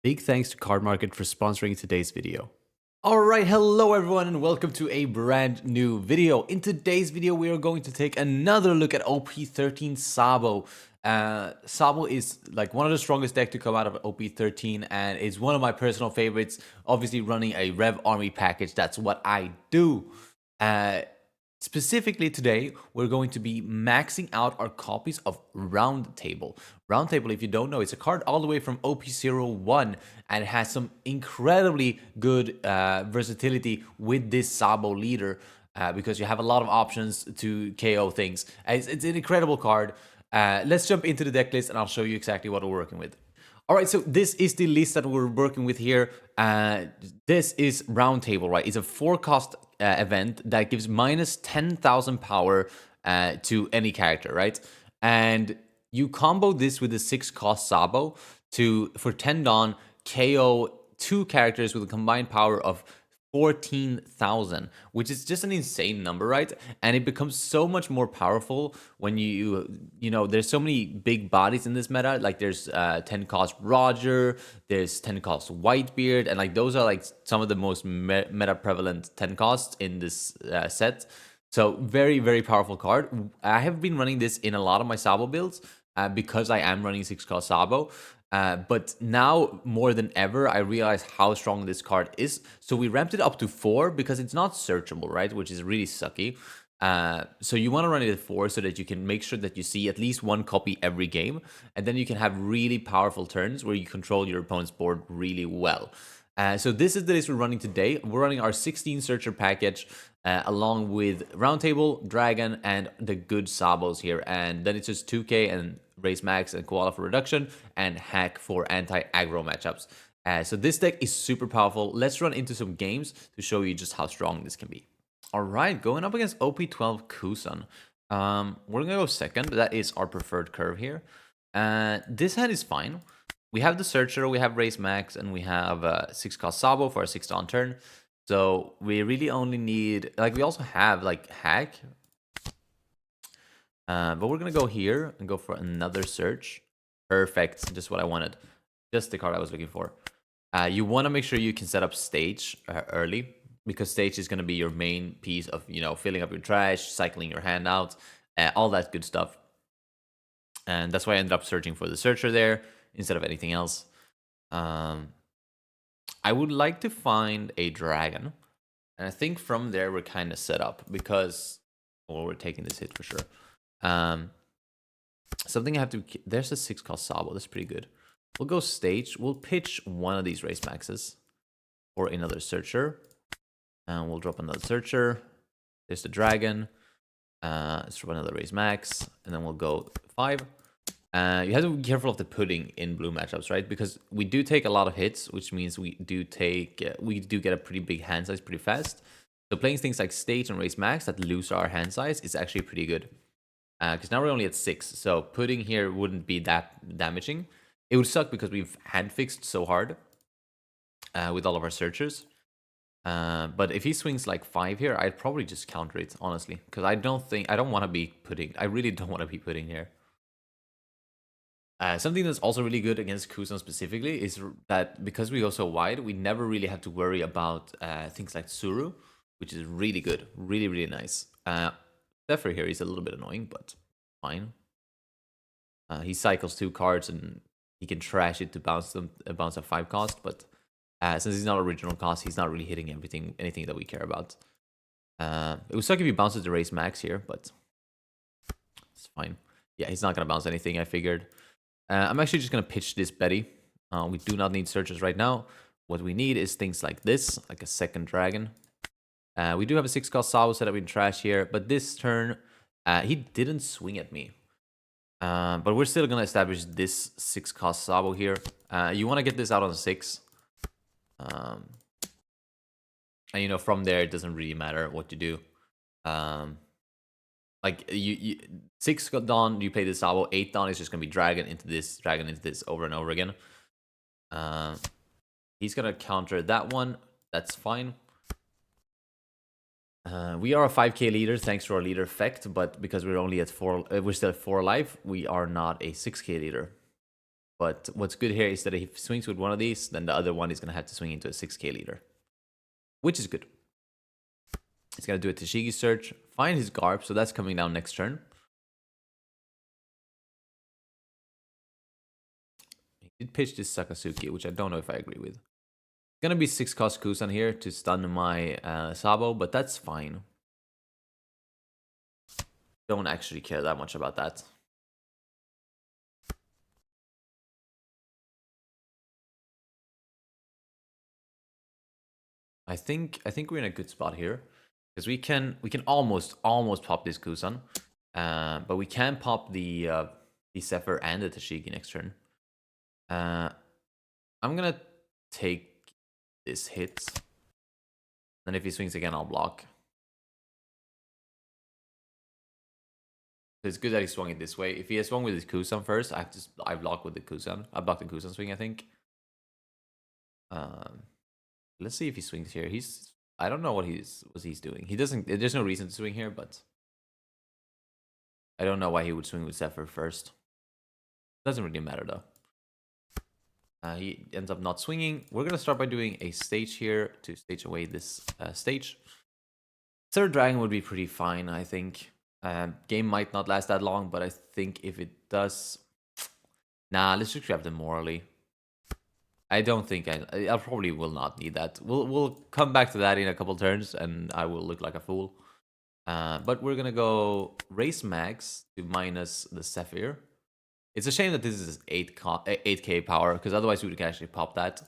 Big thanks to Cardmarket for sponsoring today's video. Alright, hello everyone and welcome to a brand new video. In today's video we are going to take another look at OP13 Sabo. Sabo is like one of the strongest deck to come out of OP13 and it's one of my personal favorites. Obviously running a Rev Army package, that's what I do. Specifically today, we're going to be maxing out our copies of Round Table. Round Table, if you don't know, it's a card all the way from OP01 and it has some incredibly good versatility with this Sabo leader because you have a lot of options to KO things. It's an incredible card. Let's jump into the deck list and I'll show you exactly what we're working with. All right, so this is the list that we're working with here. This is Round Table, right? It's a 4-cost event that gives minus 10,000 power to any character, right? And you combo this with the 6-cost Sabo for 10 Dawn, KO 2 characters with a combined power of 14,000, which is just an insane number, right? And it becomes so much more powerful when you know, there's so many big bodies in this meta. Like there's 10 cost Roger, there's 10 cost Whitebeard, and like those are like some of the most meta prevalent 10 costs in this set. So very, very powerful card. I have been running this in a lot of my Sabo builds because I am running 6-cost Sabo. But now more than ever, I realize how strong this card is. So we ramped it up to 4 because it's not searchable, right? Which is really sucky. So you want to run it at 4 so that you can make sure that you see at least one copy every game. And then you can have really powerful turns where you control your opponent's board really well. So this is the list we're running today. We're running our 16 searcher package along with Roundtable, Dragon, and the good Sabos here. And then it's just 2k and raise max and koala for reduction and hack for anti-aggro matchups. So this deck is super powerful. Let's run into some games to show you just how strong this can be. All right, going up against OP12 Kuzan. We're gonna go second. That is our preferred curve here. This hand is fine. We have the Searcher, we have Raise Max, and we have 6-cost Sabo for a 6-on turn. So we really only need, like, we also have like Hack. But we're gonna go here and go for another search. Perfect, just what I wanted. Just the card I was looking for. You want to make sure you can set up Stage early, because Stage is gonna be your main piece of, you know, filling up your trash, cycling your hand out, all that good stuff. And that's why I ended up searching for the Searcher there instead of anything else. I would like to find a Dragon. And I think from there we're kind of set up because, well, we're taking this hit for sure. Something I have to, there's a 6-cost Sabo, that's pretty good. We'll go Stage, we'll pitch one of these Race Maxes or another Searcher. And we'll drop another Searcher. There's the Dragon. Let's drop another Raise Max. And then we'll go 5. You have to be careful of the pudding in blue matchups, right? Because we do take a lot of hits, which means we do get a pretty big hand size pretty fast. So playing things like Stage and Raise Max that lose our hand size is actually pretty good. Because now we're only at 6, so pudding here wouldn't be that damaging. It would suck because we've hand fixed so hard with all of our searchers. But if he swings like 5 here, I'd probably just counter it, honestly. Because I don't want to be pudding. I really don't want to be pudding here. Something that's also really good against Kuzan specifically is that because we go so wide, we never really have to worry about things like Zoro, which is really good. Really, really nice. Zephyr here is a little bit annoying, but fine. He cycles 2 cards and he can trash it to bounce a 5 cost, but since he's not original cost, he's not really hitting anything that we care about. It would suck if he bounces the Race Max here, but it's fine. Yeah, he's not gonna bounce anything, I figured. I'm actually just gonna pitch this Betty. We do not need searches right now. What we need is things like this, like a second Dragon. We do have a 6-cost Sabo set up in trash here, but this turn, he didn't swing at me. But we're still gonna establish this 6-cost Sabo here. You want to get this out on 6. And you know, from there, it doesn't really matter what you do. Like, you 6 Dawn, you play the Sabo. 8 Dawn is just going to be Dragon into this over and over again. He's going to counter that one. That's fine. We are a 5k leader thanks to our leader effect, but because we're only at 4, we're still at 4 life, we are not a 6k leader. But what's good here is that if he swings with one of these, then the other one is going to have to swing into a 6k leader, which is good. He's going to do a Tashigi search, find his Garp, so that's coming down next turn. He did pitch this Sakazuki, which I don't know if I agree with. It's going to be 6 cost Kuzan here to stun my Sabo, but that's fine. Don't actually care that much about that. I think we're in a good spot here because we can almost pop this Kuzan, but we can pop the Zephyr and the Tashigi next turn. I'm gonna take this hit, and if he swings again, I'll block. So it's good that he swung it this way. If he has swung with his Kuzan first, I block with the Kuzan. I block the Kuzan swing, I think. Let's see if he swings here. I don't know what he's doing. He doesn't. There's no reason to swing here, but I don't know why he would swing with Zephyr first. Doesn't really matter though. He ends up not swinging. We're gonna start by doing a stage here to stage away this stage. Third dragon would be pretty fine, I think. Game might not last that long, but I think if it does, nah, let's just grab them morally. I don't think I probably will not need that. We'll come back to that in a couple turns, and I will look like a fool. But we're gonna go race max to minus the Zephyr. It's a shame that this is 8k power, because otherwise we could actually pop that.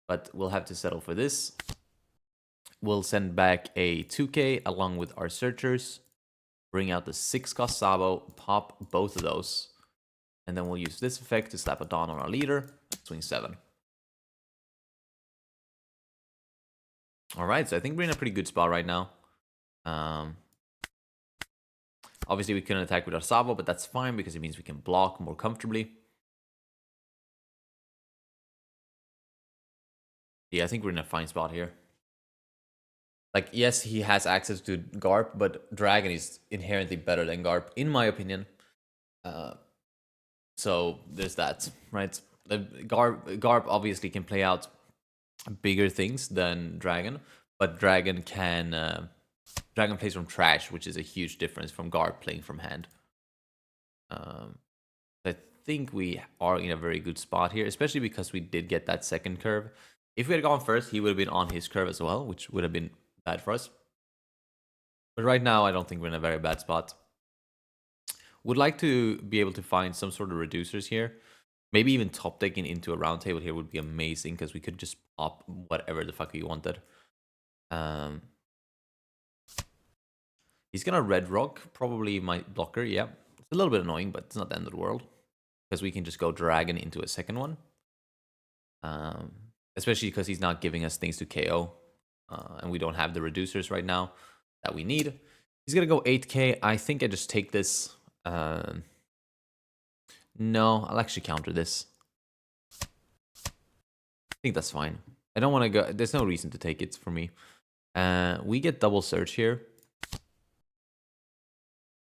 But we'll have to settle for this. We'll send back a 2k along with our searchers. Bring out the 6 cost Sabo, pop both of those. And then we'll use this effect to slap a Dawn on our leader. Swing 7. Alright, so I think we're in a pretty good spot right now. Obviously, we couldn't attack with our Sabo, but that's fine because it means we can block more comfortably. Yeah, I think we're in a fine spot here. Like, yes, he has access to Garp, but Dragon is inherently better than Garp, in my opinion. So there's that, right? Garp obviously can play out bigger things than Dragon, but Dragon plays from trash, which is a huge difference from Garp playing from hand. I think we are in a very good spot here, especially because we did get that second curve. If we had gone first, he would have been on his curve as well, which would have been bad for us. But right now, I don't think we're in a very bad spot. Would like to be able to find some sort of reducers here. Maybe even top decking into a round table here would be amazing, because we could just pop whatever the fuck we wanted. He's gonna red rock, probably my blocker, yeah. It's a little bit annoying, but it's not the end of the world. Because we can just go dragon into a second one. Especially because he's not giving us things to KO. And we don't have the reducers right now that we need. He's gonna go 8k. I think I just take this. No, I'll actually counter this. I think that's fine. I don't want to go. There's no reason to take it for me. We get double search here.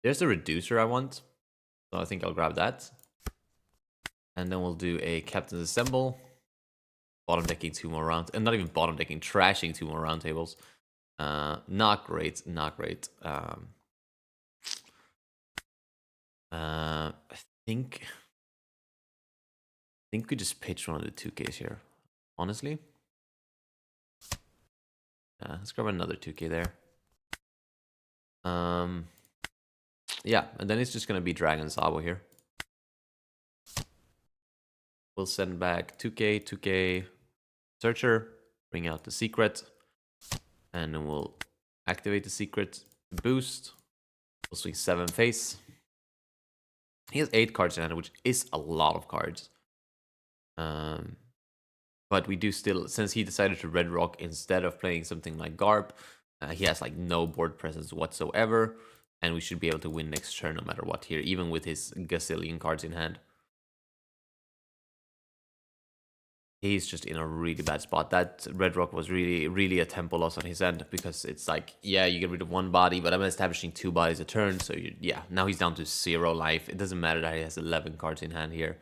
There's a reducer I want. So I think I'll grab that. And then we'll do a Captain's Assemble. Bottom decking 2 more rounds. And not even bottom decking, trashing 2 more round tables. Not great, not great. I think we just pitch one of the 2Ks here. Honestly. Let's grab another 2K there. Yeah, and then it's just gonna be Dragon Sabo here. We'll send back 2K, 2K, Searcher, bring out the secret, and then we'll activate the secret, boost. We'll swing 7 face. He has 8 cards in hand, which is a lot of cards. But we do still, since he decided to red rock instead of playing something like Garp, he has like no board presence whatsoever, and we should be able to win next turn no matter what here, even with his gazillion cards in hand. He's just in a really bad spot. That red rock was really a tempo loss on his end, because it's like, yeah, you get rid of 1 body, but I'm establishing 2 bodies a turn. So yeah, now he's down to 0 life. It doesn't matter that he has 11 cards in hand here.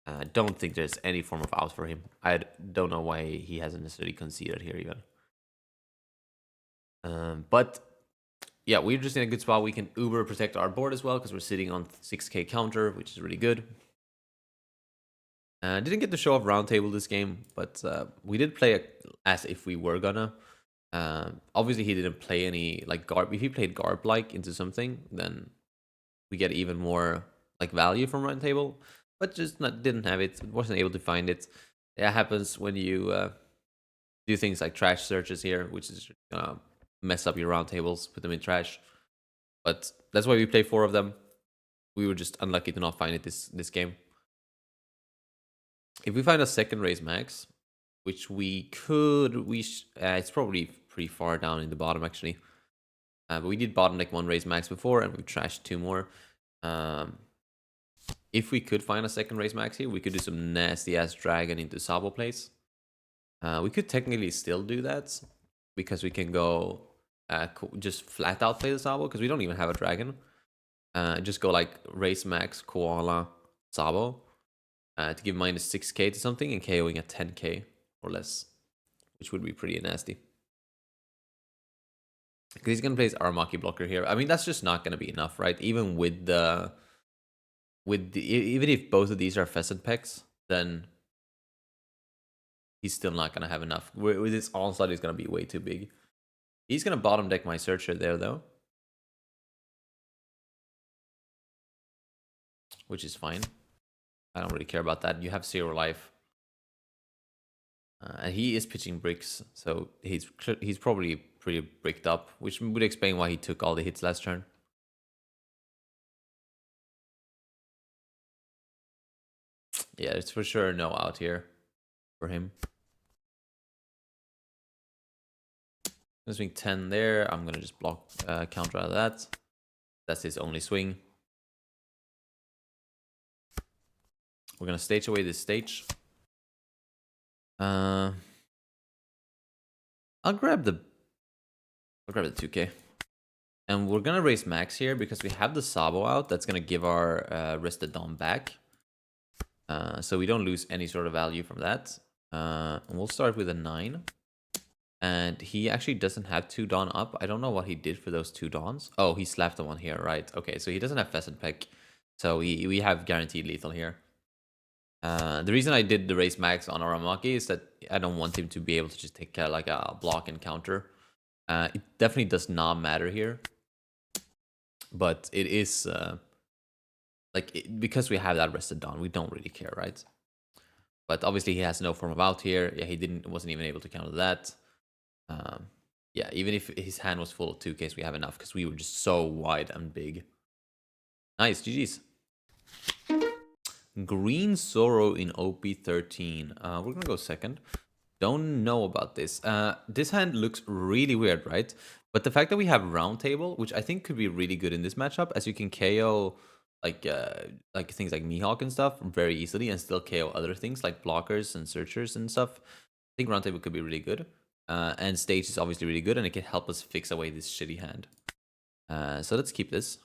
I don't think there's any form of out for him. I don't know why he hasn't necessarily conceded here even. But yeah, we're just in a good spot. We can uber protect our board as well because we're sitting on 6k counter, which is really good. Didn't get to show off roundtable this game, but we did play it as if we were gonna. Obviously, he didn't play any like garb. If he played garb like into something, then we get even more like value from roundtable. But just didn't have it. Wasn't able to find it. That happens when you do things like trash searches here, which is gonna mess up your roundtables, put them in trash. But that's why we play 4 of them. We were just unlucky to not find it this game. If we find a second raise max, which we could, it's probably pretty far down in the bottom actually. But we did bottom deck 1 raise max before, and we trashed 2 more. If we could find a second raise max here, we could do some nasty ass dragon into Sabo plays. We could technically still do that because we can go just flat out play the Sabo because we don't even have a dragon. Just go like raise max koala Sabo to give minus 6k to something and KOing at 10k or less, which would be pretty nasty. Because he's gonna play his Aramaki blocker here. I mean, that's just not gonna be enough, right? Even even if both of these are pheasant pecks, then he's still not gonna have enough. With his onslaught, he's gonna be way too big. He's gonna bottom deck my searcher there though, which is fine. I don't really care about that. You have 0 life. And he is pitching bricks, so he's probably pretty bricked up, which would explain why he took all the hits last turn. Yeah, it's for sure no out here for him. I'm gonna swing 10 there. I'm gonna just block counter out of that. That's his only swing. We're gonna stage away this stage. I'll grab the 2k. And we're gonna raise max here because we have the Sabo out. That's gonna give our rested Dom back. So we don't lose any sort of value from that. And we'll start with a 9. And he actually doesn't have 2 Dawn up. I don't know what he did for those 2 Dawns. Oh, he slapped the one here, right? Okay, so he doesn't have Pheasant Peck. So we have guaranteed lethal here. The reason I did the raise max on Aramaki is that I don't want him to be able to just take like a block and counter. It definitely does not matter here. But it is because we have that rested Dawn, we don't really care, right? But obviously he has no form of out here. Yeah, he wasn't even able to counter that. Yeah, even if his hand was full of 2Ks, we have enough because we were just so wide and big. Nice, GG's. Green Zoro in OP13. We're gonna go second. Don't know about this. This hand looks really weird, right? But the fact that we have roundtable, which I think could be really good in this matchup, as you can KO like things like Mihawk and stuff very easily, and still KO other things like blockers and searchers and stuff. I think roundtable could be really good. And stage is obviously really good, and it can help us fix away this shitty hand. So let's keep this.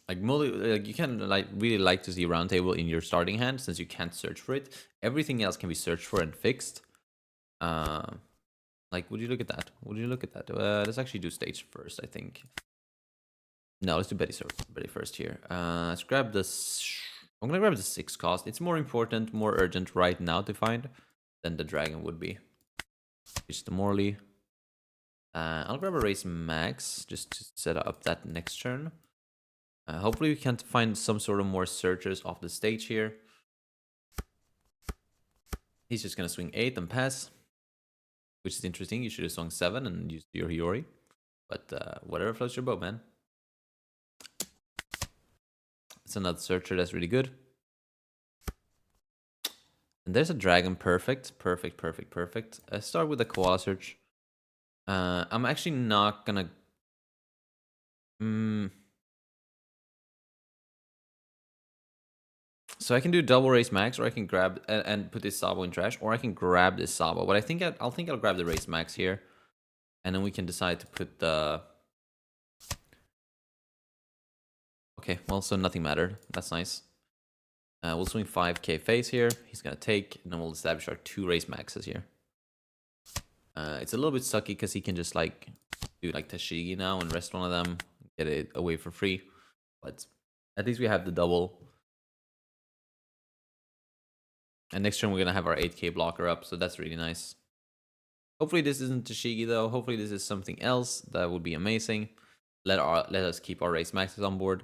Like you can really like to see roundtable in your starting hand since you can't search for it. Everything else can be searched for and fixed. Like, would you look at that? Would you look at that? Let's actually do stage first, I think. No, let's do Betty first here. Let's grab this. I'm gonna grab the 6 cost. It's more important, more urgent right now to find than the dragon would be. It's the Morley. I'll grab a race max just to set up that next turn. Hopefully we can find some sort of more searchers off the stage here. He's just gonna swing 8 and pass, which is interesting. You should have swung 7 and used your Hiyori, but whatever floats your boat, man. It's another searcher that's really good. And there's a dragon. Perfect. Let's start with the koala search. I'm actually not gonna. So I can do double race max, or I can grab and put this Sabo in trash, or I can grab this Sabo. But I think I'll grab the race max here, and then we can decide to put the. Okay, well, so nothing mattered. That's nice. We'll swing 5k face here. He's gonna take, and then we'll establish our 2 raise maxes here. It's a little bit sucky because he can just like do like Tashigi now and rest one of them, get it away for free. But at least we have the double. And next turn we're gonna have our 8k blocker up, so that's really nice. Hopefully this isn't Tashigi though. Hopefully this is something else. That would be amazing. Let us keep our race maxes on board.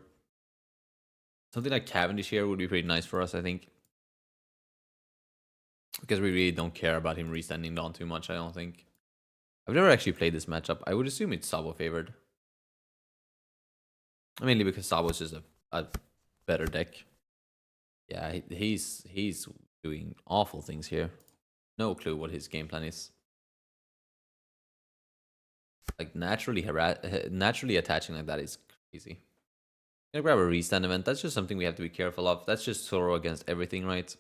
Something like Cavendish here would be pretty nice for us, I think. Because we really don't care about him restanding Dawn too much, I don't think. I've never actually played this matchup. I would assume it's Sabo favored. Mainly because Sabo is just a better deck. Yeah, he's doing awful things here. No clue what his game plan is. Like naturally attaching like that is crazy. Gonna grab a restand event. That's just something we have to be careful of. That's just Zoro against everything, right?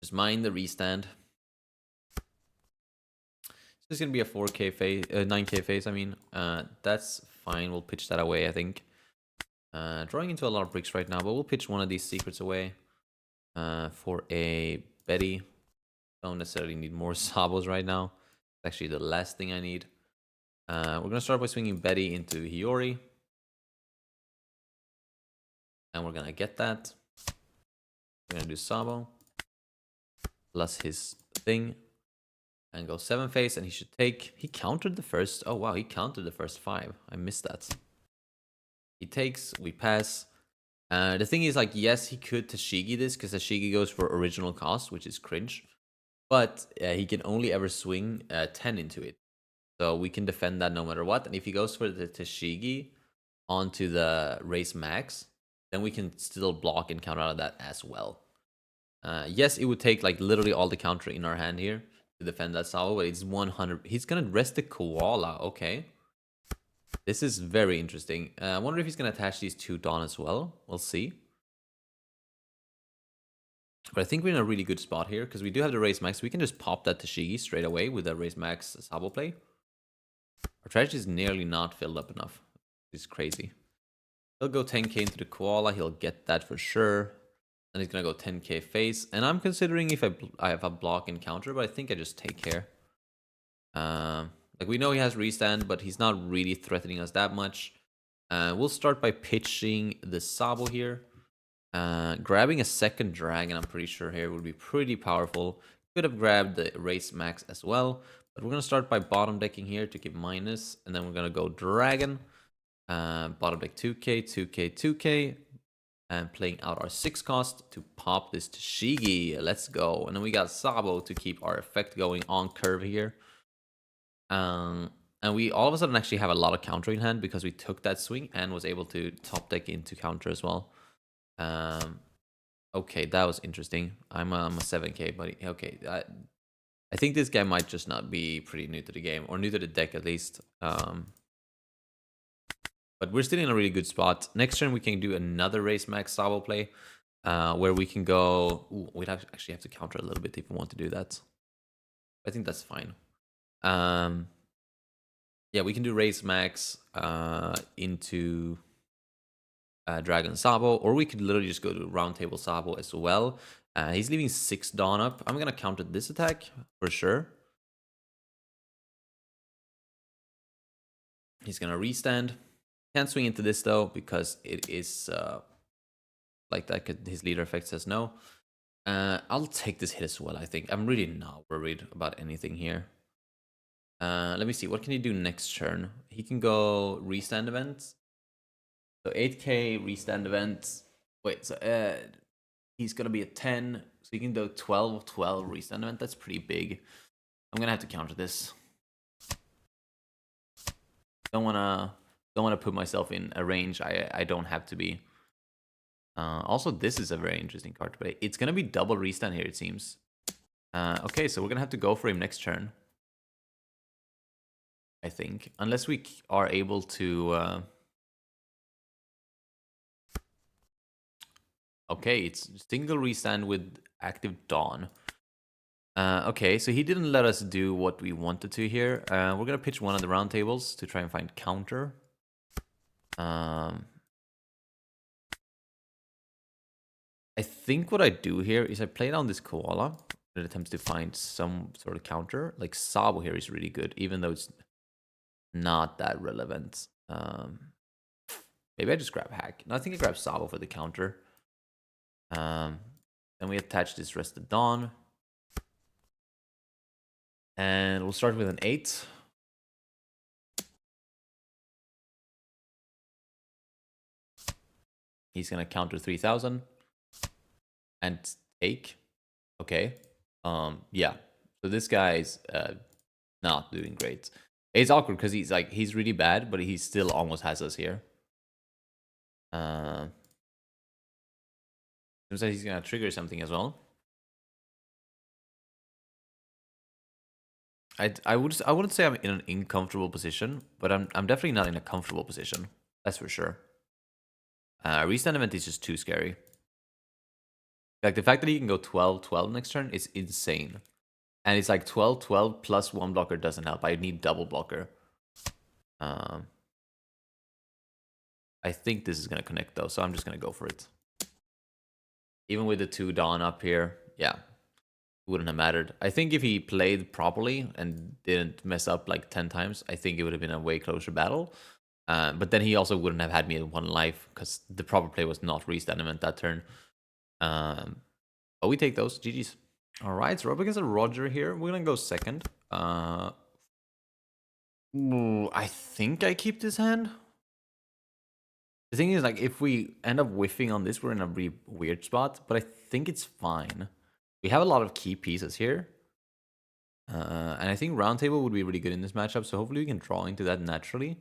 Just mind the restand. This is gonna be a 4k phase, 9k phase. I mean, that's fine. We'll pitch that away, I think. Drawing into a lot of bricks right now, but we'll pitch one of these secrets away for a Betty. Don't necessarily need more Sabos right now. It's actually the last thing I need. We're gonna start by swinging Betty into Hiyori, and we're gonna get that. We're gonna do Sabo plus his thing. And go 7 face, and he should take. He countered the first. Oh wow, he countered the first 5. I missed that. He takes. We pass. The thing is, like, yes, he could Tashigi this because Tashigi goes for original cost, which is cringe. But he can only ever swing 10 into it, so we can defend that no matter what. And if he goes for the Tashigi onto the race max, then we can still block and counter out of that as well. Yes, it would take like literally all the counter in our hand here to defend that Sabo, but it's 100. He's gonna rest the koala. Okay, this is very interesting. I wonder if he's gonna attach these 2 Dawn as well. We'll see. But I think we're in a really good spot here because we do have the race max. We can just pop that Tashigi straight away with the race max Sabo play. Our strategy is nearly not filled up enough. It's crazy. He'll go 10k into the koala. He'll get that for sure. And he's gonna go 10k face, and I'm considering if I have a block and counter, but I think I just take care. Like we know he has restand, but he's not really threatening us that much. We'll start by pitching the Sabo here. Grabbing a second dragon, I'm pretty sure here would be pretty powerful. Could have grabbed the race max as well, but we're gonna start by bottom decking here to keep minus, and then we're gonna go dragon. Bottom deck 2k, 2k, 2k. And playing out our 6 cost to pop this Tashigi. Let's go. And then we got Sabo to keep our effect going on curve here. And we all of a sudden actually have a lot of counter in hand because we took that swing and was able to top deck into counter as well. Okay, that was interesting. I'm a 7k, buddy. Okay, I think this guy might just not be pretty new to the game, or new to the deck at least. But we're still in a really good spot. Next turn, we can do another race max Sabo play, where we can go. Ooh, we'd actually have to counter a little bit if we want to do that. I think that's fine. Yeah, we can do race max into Dragon Sabo, or we could literally just go to round table Sabo as well. He's leaving 6 Dawn up. I'm gonna counter this attack for sure. He's gonna restand. Can't swing into this though because it is like that. His leader effect says no. I'll take this hit as well. I think I'm really not worried about anything here. Let me see. What can he do next turn? He can go restand events. So 8k restand events. Wait, so he's gonna be a 10. So he can do 12 restand event. That's pretty big. I'm gonna have to counter this. Don't wanna put myself in a range I don't have to be. Also, this is a very interesting card to play. It's gonna be double restand here, it seems. Okay, so we're gonna have to go for him next turn, I think, unless we are able to. Okay, it's single restand with active Dawn. Okay, so he didn't let us do what we wanted to here. We're gonna pitch one of the round tables to try and find counter. I think what I do here is I play down this koala that attempts to find some sort of counter. Like Sabo here is really good, even though it's not that relevant. Maybe I just grab hack. No, I think I grab Sabo for the counter. Then we attach this rested dawn. And we'll start with an 8. He's gonna counter 3000 and take. Okay. Yeah. So this guy's not doing great. It's awkward because he's really bad, but he still almost has us here. Seems like he's gonna trigger something as well. I wouldn't say I'm in an uncomfortable position, but I'm definitely not in a comfortable position. That's for sure. Restand event is just too scary. Like the fact that he can go 12-12 next turn is insane. And it's like 12-12 plus 1 blocker doesn't help. I need double blocker. I think this is gonna connect though, so I'm just gonna go for it. Even with the 2 Dawn up here, yeah, wouldn't have mattered. I think if he played properly and didn't mess up like 10 times, I think it would have been a way closer battle. But then he also wouldn't have had me at 1 life because the proper play was not restand event that turn. But we take those. GG's. All right, so we're up against a Roger here. We're gonna go second. I think I keep this hand. The thing is, like, if we end up whiffing on this, we're in a really weird spot. But I think it's fine. We have a lot of key pieces here. And I think roundtable would be really good in this matchup. So hopefully we can draw into that naturally.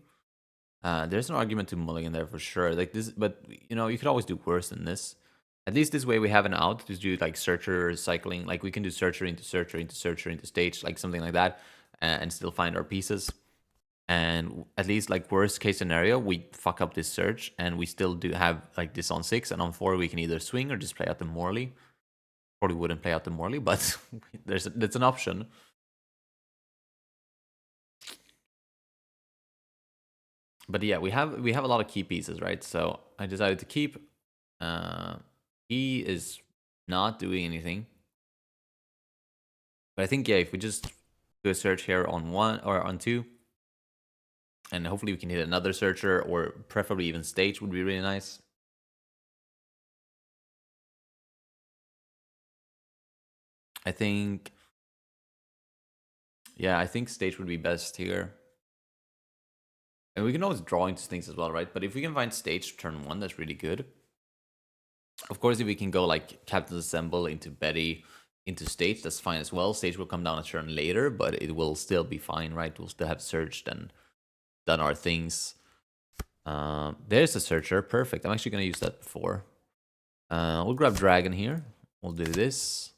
There's an argument to mulligan there for sure. Like this, but you know, you could always do worse than this. At least this way we have an out to do like searcher cycling. Like we can do searcher into searcher into searcher into stage, like something like that, and still find our pieces. And at least like worst case scenario, we fuck up this search and we still do have like this on 6, and on 4 we can either swing or just play out the Morley. Probably wouldn't play out the Morley, but that's an option. But yeah, we have a lot of key pieces, right? So I decided to keep. He is not doing anything. But I think, yeah, if we just do a search here on 1 or on 2, and hopefully we can hit another searcher, or preferably even stage would be really nice. I think, yeah, I think stage would be best here. And we can always draw into things as well, right? But if we can find stage turn 1, that's really good. Of course, if we can go like Captain's Assemble into Betty into stage, that's fine as well. Stage will come down a turn later, but it will still be fine, right? We'll still have searched and done our things. There's a searcher. Perfect. I'm actually going to use that before. We'll grab Dragon here. We'll do this.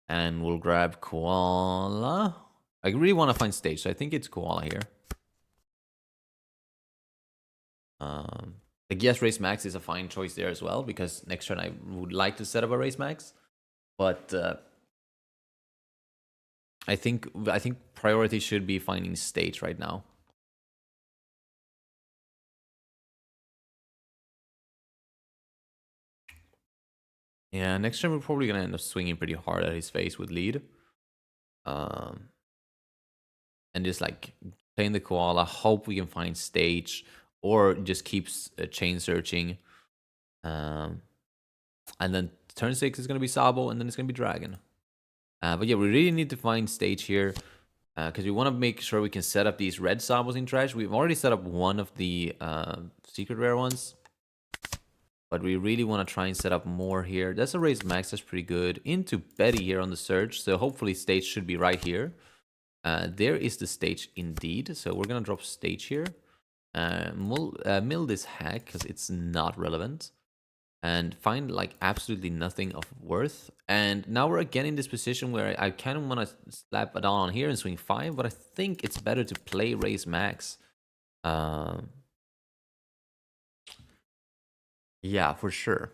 And we'll grab Koala. I really want to find stage, so I think it's Koala here. Like, yes, Race Max is a fine choice there as well, because next turn I would like to set up a Race Max. But I think priority should be finding stage right now. Yeah, next turn we're probably gonna end up swinging pretty hard at his face with lead. And just like playing the koala, hope we can find stage, or just keeps chain searching. And then turn 6 is gonna be Sabo, and then it's gonna be Dragon. But yeah, we really need to find stage here, because we want to make sure we can set up these red Sabos in trash. We've already set up one of the secret rare ones, but we really want to try and set up more here. That's a raised max, that's pretty good. Into Betty here on the search, so hopefully stage should be right here. There is the stage indeed, so we're gonna drop stage here. Mill this hack because it's not relevant, and find like absolutely nothing of worth. And now we're again in this position where I kind of want to slap it on here and swing 5, but I think it's better to play raise max. Yeah, for sure.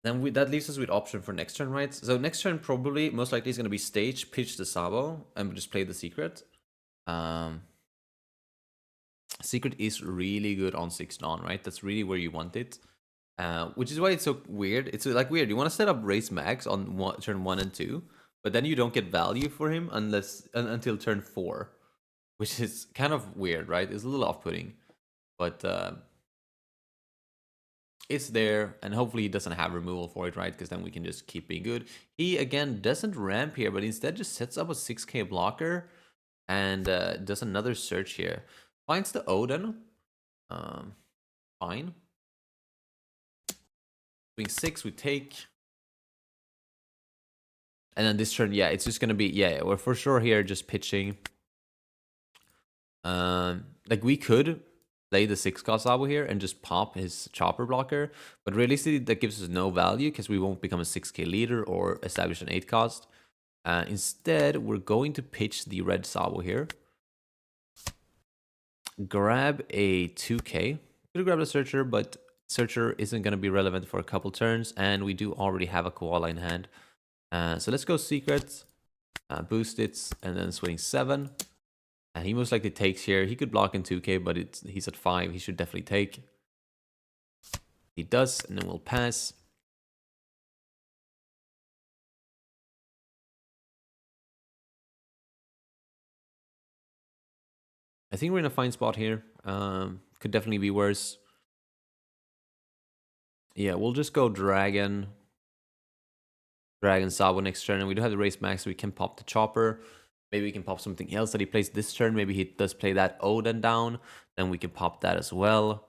Then that leaves us with option for next turn, right? So next turn probably most likely is going to be stage, pitch the Sabo, and just play the secret. Secret is really good on 6 non, right? That's really where you want it. Which is why it's so weird. It's like weird. You want to set up race max on turn 1 and 2, but then you don't get value for him until turn 4, which is kind of weird, right? It's a little off-putting, but it's there, and hopefully he doesn't have removal for it, right? Because then we can just keep being good. He again doesn't ramp here, but instead just sets up a 6k blocker and does another search here. Finds the Odin. Fine. Swing 6, we take. And then this turn, yeah, it's just gonna be, yeah, we're for sure here just pitching. Like we could play the 6-cost Sabo here and just pop his chopper blocker, but realistically that gives us no value because we won't become a 6k leader or establish an 8-cost. Instead, we're going to pitch the red Sabo here. Grab a 2k. Could have grabbed a Searcher, but Searcher isn't going to be relevant for a couple turns, and we do already have a Koala in hand. So let's go Secret, boost it, and then swing 7. He most likely takes here. He could block in 2k, but he's at 5. He should definitely take. He does, and then we'll pass. I think we're in a fine spot here. Could definitely be worse. Yeah, we'll just go Dragon Sabo next turn, and we do have the race max, so we can pop the chopper. Maybe we can pop something else that he plays this turn. Maybe he does play that Odin down. Then we can pop that as well.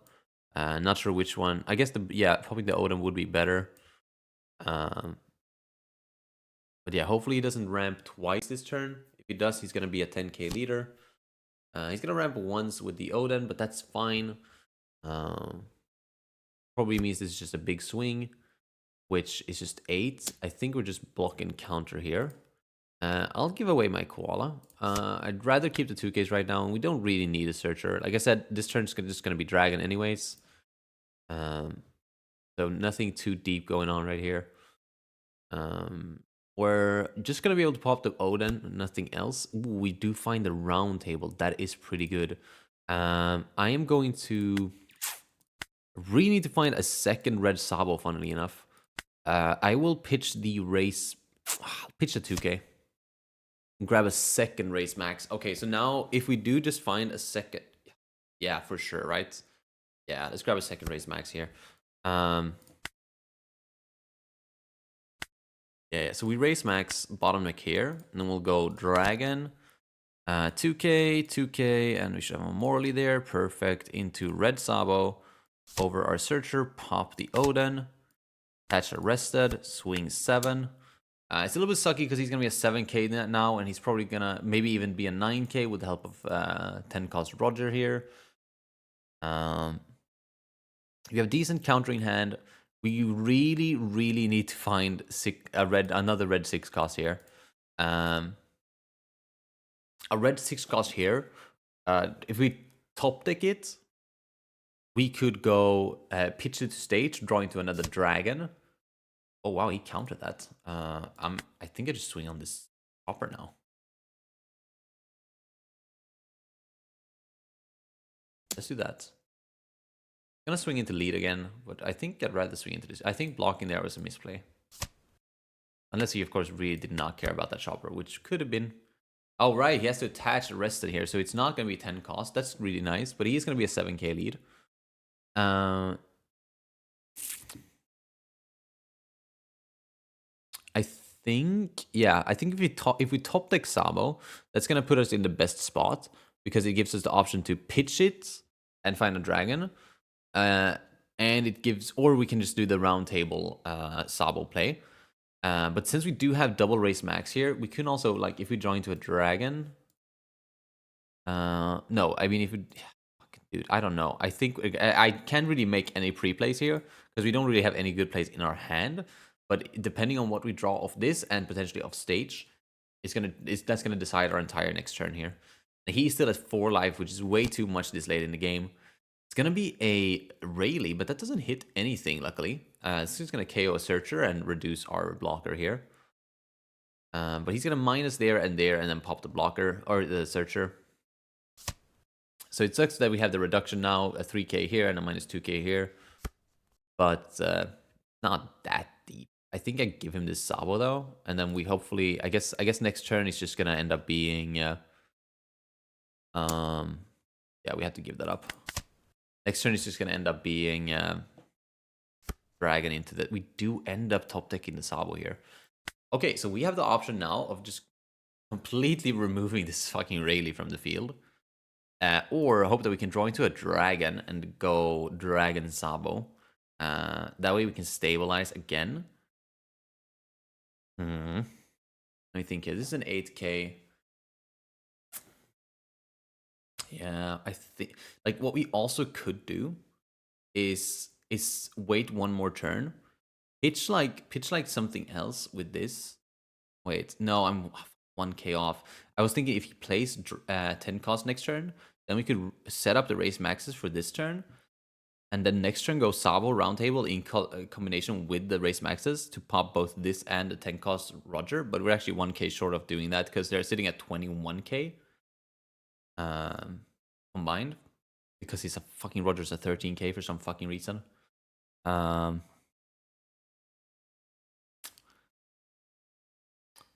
Not sure which one. I guess popping the Odin would be better. But yeah, hopefully he doesn't ramp twice this turn. If he does, he's gonna be a 10k leader. He's gonna ramp once with the Odin, but that's fine. Probably means this is just a big swing, which is just 8. I think we're just blocking counter here. I'll give away my Koala. I'd rather keep the 2Ks right now, and we don't really need a Searcher. Like I said, this turn's just going to be Dragon anyways. So nothing too deep going on right here. We're just going to be able to pop the Odin, nothing else. Ooh, we do find the round table. That is pretty good. I am going to really need to find a second red Sabo, funnily enough. I will pitch the race. Pitch the 2K. Grab a second race max. Okay, so now if we do just find a second, yeah, for sure, right? Yeah, let's grab a second race max here. Yeah, so we race max bottom neck here, and then we'll go Dragon, 2k, 2k, and we should have a Morley there. Perfect. Into red Sabo, over our Searcher, pop the Odin, attach arrested, swing 7. It's a little bit sucky because he's going to be a 7k now, and he's probably going to maybe even be a 9k with the help of 10 cost Roger here. You have decent countering hand. We really, really need to find another red 6 cost here. A red 6 cost here. If we top deck it, we could go pitch it to stage, draw into another dragon. Oh wow, he countered that. I think I just swing on this chopper now. Let's do that. I'm gonna swing into lead again, but I think I'd rather swing into this. I think blocking there was a misplay. Unless he, of course, really did not care about that chopper, which could have been. Oh, right, he has to attach arrested here, so it's not gonna be 10 cost. That's really nice, but he is gonna be a 7k lead. I think if we top deck Sabo, that's gonna put us in the best spot because it gives us the option to pitch it and find a dragon, and it gives, or we can just do the round table Sabo play. But since we do have double race max here, we can also, like, if we draw into a dragon. No, I mean if we. Dude, I don't know. I think I can't really make any pre-plays here because we don't really have any good plays in our hand. But depending on what we draw off this and potentially off stage, that's gonna decide our entire next turn here. And he's still at 4 life, which is way too much this late in the game. It's gonna be a Rayleigh, but that doesn't hit anything, luckily. It's just gonna KO a Searcher and reduce our blocker here. But he's gonna minus there, and then pop the blocker or the Searcher. So it sucks that we have the reduction now, a 3k here and a minus 2k here. But not that deep. I think I give him this Sabo though, and then we hopefully, I guess next turn is just gonna end up being, yeah, we have to give that up. Next turn is just gonna end up being dragon into that. We do end up top decking the Sabo here. Okay, so we have the option now of just completely removing this fucking Rayleigh from the field, or hope that we can draw into a dragon and go dragon Sabo. That way we can stabilize again. Let me think here. This is an 8k. Yeah, I think like what we also could do is wait one more turn. Pitch like something else with this. Wait, no, I'm 1k off. I was thinking if he plays 10 cost next turn, then we could set up the raise maxes for this turn. And then next turn go Sabo roundtable in combination with the race maxes to pop both this and the 10 cost Roger. But we're actually 1k short of doing that because they're sitting at 21k combined. Because he's a fucking Roger's at 13k for some fucking reason.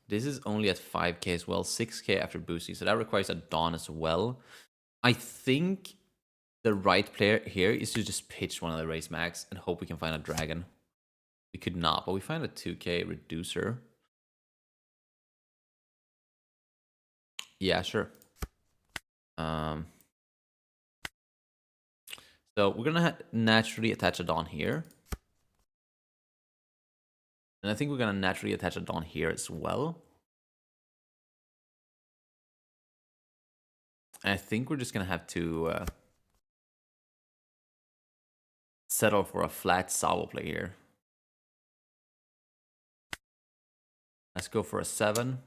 This is only at 5k as well, 6k after boosting. So that requires a Dawn as well. I think the right player here is to just pitch one of the race max and hope we can find a dragon. We could not, but we find a 2k reducer. Yeah, sure. So we're gonna naturally attach a Dawn here. And I think we're gonna naturally attach a Dawn here as well. And I think we're just gonna have to settle for a flat Sabo play here. Let's go for a 7.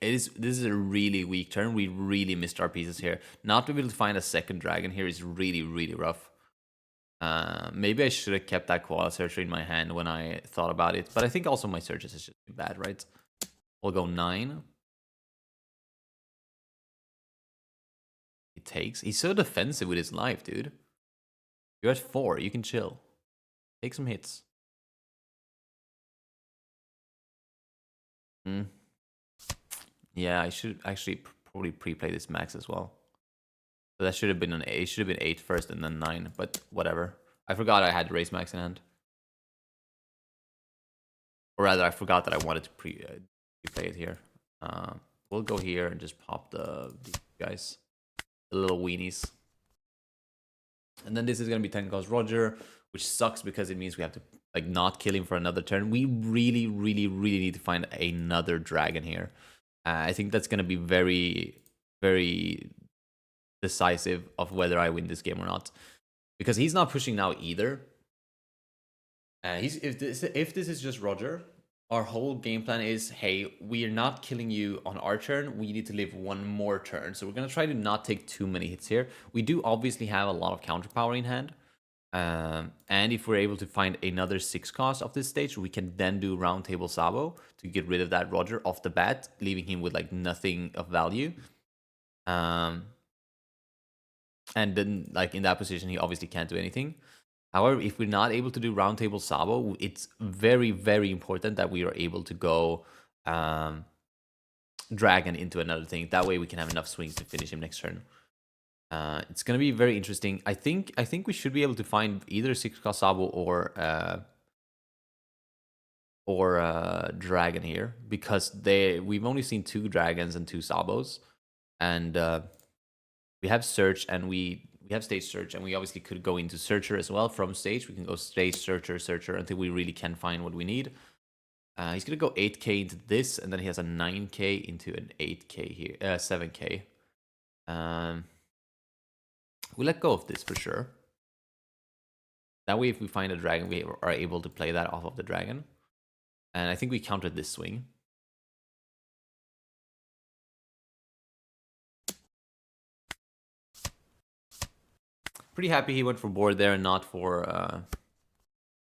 This is a really weak turn. We really missed our pieces here. Not to be able to find a second dragon here is really, really rough. Maybe I should have kept that koala searcher in my hand when I thought about it. But I think also my searches is just bad, right? We'll go 9. He takes. He's so defensive with his life, dude. You're at 4. You can chill. Take some hits. Yeah, I should actually probably pre-play this max as well. So that should have been an 8. It should have been 8 first and then 9, but whatever. I forgot I had race max in hand. Or rather, I forgot that I wanted to pre-play it here. We'll go here and just pop these guys. The little weenies. And then this is going to be 10 cost Roger, which sucks because it means we have to like not kill him for another turn. We really, really, really need to find another dragon here. I think that's going to be very, very decisive of whether I win this game or not. Because he's not pushing now either. If this is just Roger, our whole game plan is, hey, we are not killing you on our turn. We need to live one more turn. So we're going to try to not take too many hits here. We do obviously have a lot of counter power in hand. And if we're able to find another 6 cost of this stage, we can then do roundtable Sabo to get rid of that Roger off the bat, leaving him with like nothing of value. And then like in that position, he obviously can't do anything. However, if we're not able to do roundtable Sabo, it's very, very important that we are able to go dragon into another thing. That way we can have enough swings to finish him next turn. It's gonna be very interesting. I think we should be able to find either 6 cost Sabo or dragon here, because we've only seen 2 dragons and 2 Sabos, and we have search and we have stage search, and we obviously could go into searcher as well from stage. We can go stage searcher until we really can find what we need. He's gonna go 8k into this, and then he has a 9k into an 8k here, 7k. We let go of this for sure. That way, if we find a dragon, we are able to play that off of the dragon. And I think we countered this swing. Pretty happy he went for board there and not for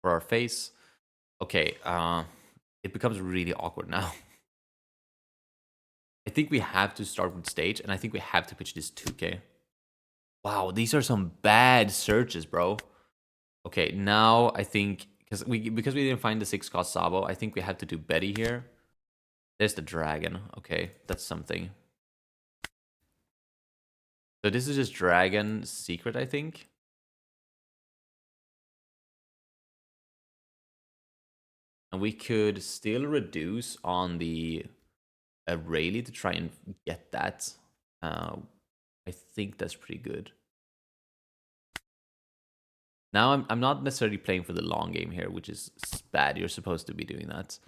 our face. Okay, it becomes really awkward now. I think we have to start with stage, and I think we have to pitch this 2K. Wow, these are some bad searches, bro. Okay, now I think because we didn't find the 6-cost Sabo, I think we have to do Betty here. There's the dragon. Okay, that's something. So this is just dragon secret, I think. And we could still reduce on the Rayleigh to try and get that. I think that's pretty good. Now I'm not necessarily playing for the long game here, which is bad. You're supposed to be doing that.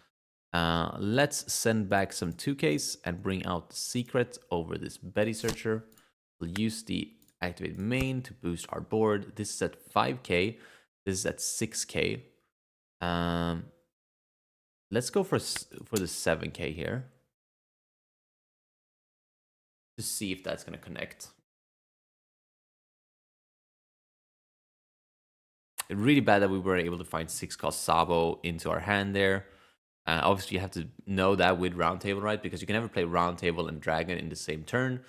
Let's send back some 2Ks and bring out the secret over this Betty searcher. We'll use the activate main to boost our board. This is at 5K. This is at 6K. Let's go for the 7K here to see if that's going to connect. Really bad that we weren't able to find 6-cost Sabo into our hand there. Obviously, you have to know that with Roundtable, right? Because you can never play Roundtable and Dragon in the same turn.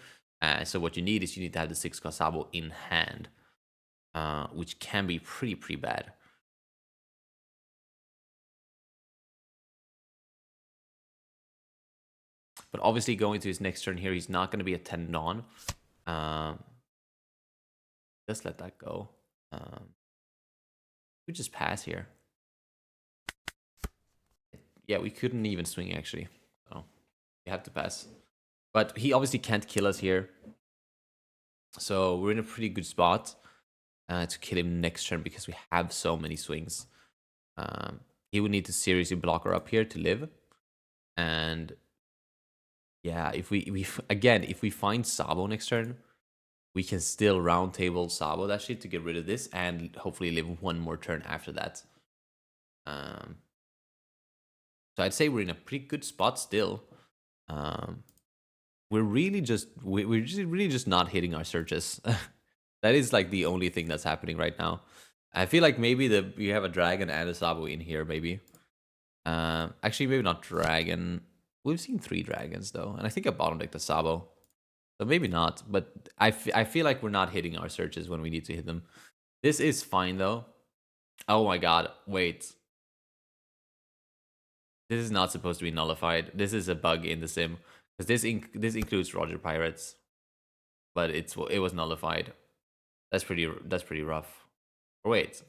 So what you need is you need to have the 6-cost Sabo in hand, which can be pretty bad. But obviously, going to his next turn here, he's not going to be a 10 Dawn. Let's let that go. We just pass here. Yeah, we couldn't even swing, actually. So we have to pass. But he obviously can't kill us here. So we're in a pretty good spot to kill him next turn because we have so many swings. He would need to seriously block her up here to live. And yeah, if we find Sabo next turn, we can still Roundtable Sabo that shit to get rid of this and hopefully live one more turn after that. So I'd say we're in a pretty good spot still. We're really just really just not hitting our searches. That is like the only thing that's happening right now. I feel like maybe we have a dragon and a Sabo in here, maybe. Actually, maybe not dragon. We've seen 3 dragons though, and I think I bottom decked the Sabo. So maybe not, but I feel like we're not hitting our searches when we need to hit them. This is fine though. Oh my god, wait. This is not supposed to be nullified. This is a bug in the sim. Because this includes Roger Pirates. But it was nullified. That's pretty rough. Or wait.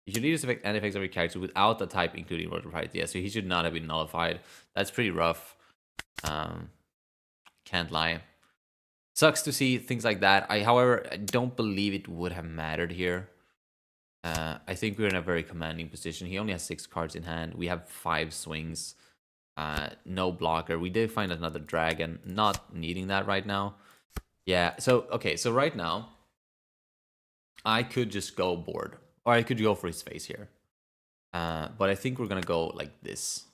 You should use effect and effects of your character without the type including Roger Pirates. Yeah, so he should not have been nullified. That's pretty rough. Can't lie. Sucks to see things like that. However, I don't believe it would have mattered here. I think we're in a very commanding position. He only has 6 cards in hand. We have 5 swings. No blocker. We did find another dragon. Not needing that right now. Yeah, so, okay, so right now, I could just go board. Or I could go for his face here. But I think we're going to go like this.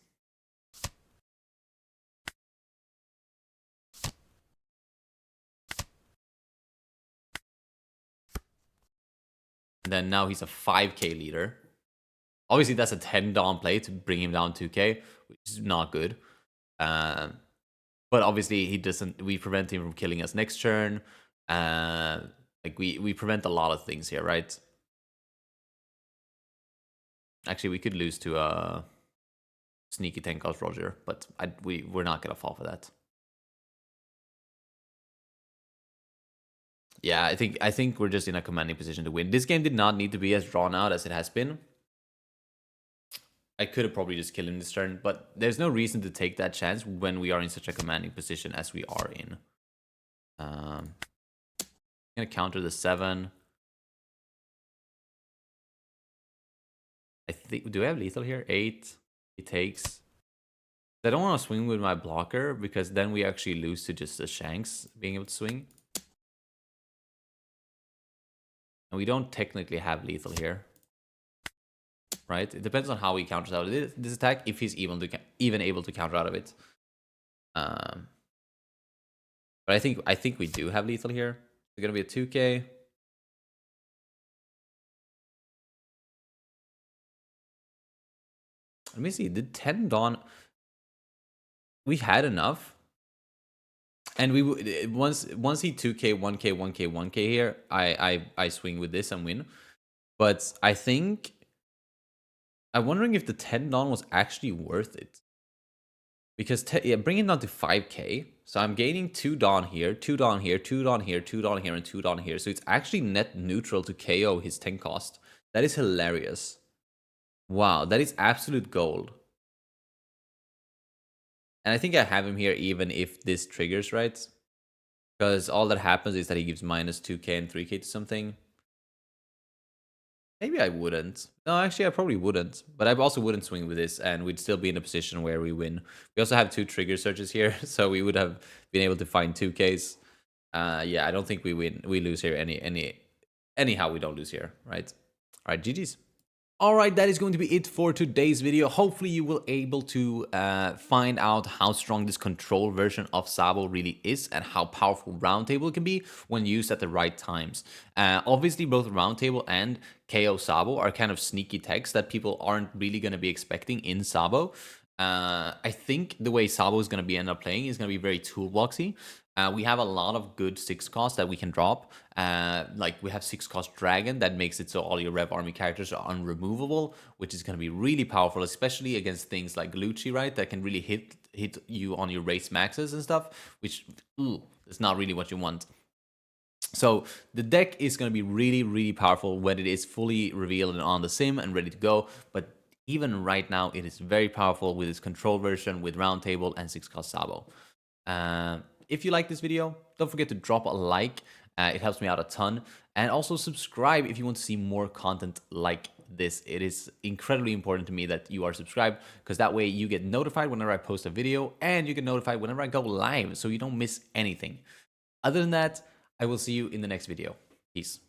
And then now he's a 5K leader. Obviously, that's a 10 Dawn play to bring him down 2K, which is not good. But obviously, he doesn't. We prevent him from killing us next turn. Like we prevent a lot of things here, right? Actually, we could lose to a sneaky 10-cost Roger, but we're not gonna fall for that. Yeah, I think we're just in a commanding position to win. This game did not need to be as drawn out as it has been. I could have probably just killed him this turn, but there's no reason to take that chance when we are in such a commanding position as we are in. I'm gonna counter the 7. I think, do I have lethal here? 8. He takes. I don't want to swing with my blocker because then we actually lose to just the Shanks being able to swing. And we don't technically have lethal here. Right? It depends on how he counters out of this attack, if he's even able to counter out of it. But I think we do have lethal here. It's gonna be a 2K. Let me see. Did 10 Dawn? We had enough. And we once he 2k 1k 1k 1k here, I swing with this and win. But I think I'm wondering if the 10 Don was actually worth it. Because yeah, bring it down to 5k. So I'm gaining 2 Don here, 2 Don here, 2 Don here, 2 Don here, and 2 Don here. So it's actually net neutral to KO his 10 cost. That is hilarious. Wow, that is absolute gold. And I think I have him here even if this triggers, right? Because all that happens is that he gives minus 2k and 3k to something. Maybe I wouldn't. No, actually, I probably wouldn't. But I also wouldn't swing with this, and we'd still be in a position where we win. We also have 2 trigger searches here, so we would have been able to find 2Ks. Yeah, I don't think we win. We lose here. Anyhow, we don't lose here, right? All right, GG's. Alright, that is going to be it for today's video. Hopefully you will able to find out how strong this control version of Sabo really is and how powerful Roundtable can be when used at the right times. Obviously both Roundtable and KO Sabo are kind of sneaky techs that people aren't really going to be expecting in Sabo. I think the way Sabo is going to be end up playing is going to be very toolboxy. We have a lot of good 6 cost that we can drop. Like we have 6 cost Dragon that makes it so all your Rev Army characters are unremovable, which is going to be really powerful, especially against things like Lucci, right? That can really hit you on your race maxes and stuff, which is not really what you want. So the deck is going to be really, really powerful when it is fully revealed and on the sim and ready to go. But even right now, it is very powerful with its control version, with Roundtable and 6 cost Sabo. If you like this video, don't forget to drop a like. It helps me out a ton. And also subscribe if you want to see more content like this. It is incredibly important to me that you are subscribed, because that way you get notified whenever I post a video and you get notified whenever I go live, so you don't miss anything. Other than that, I will see you in the next video. Peace.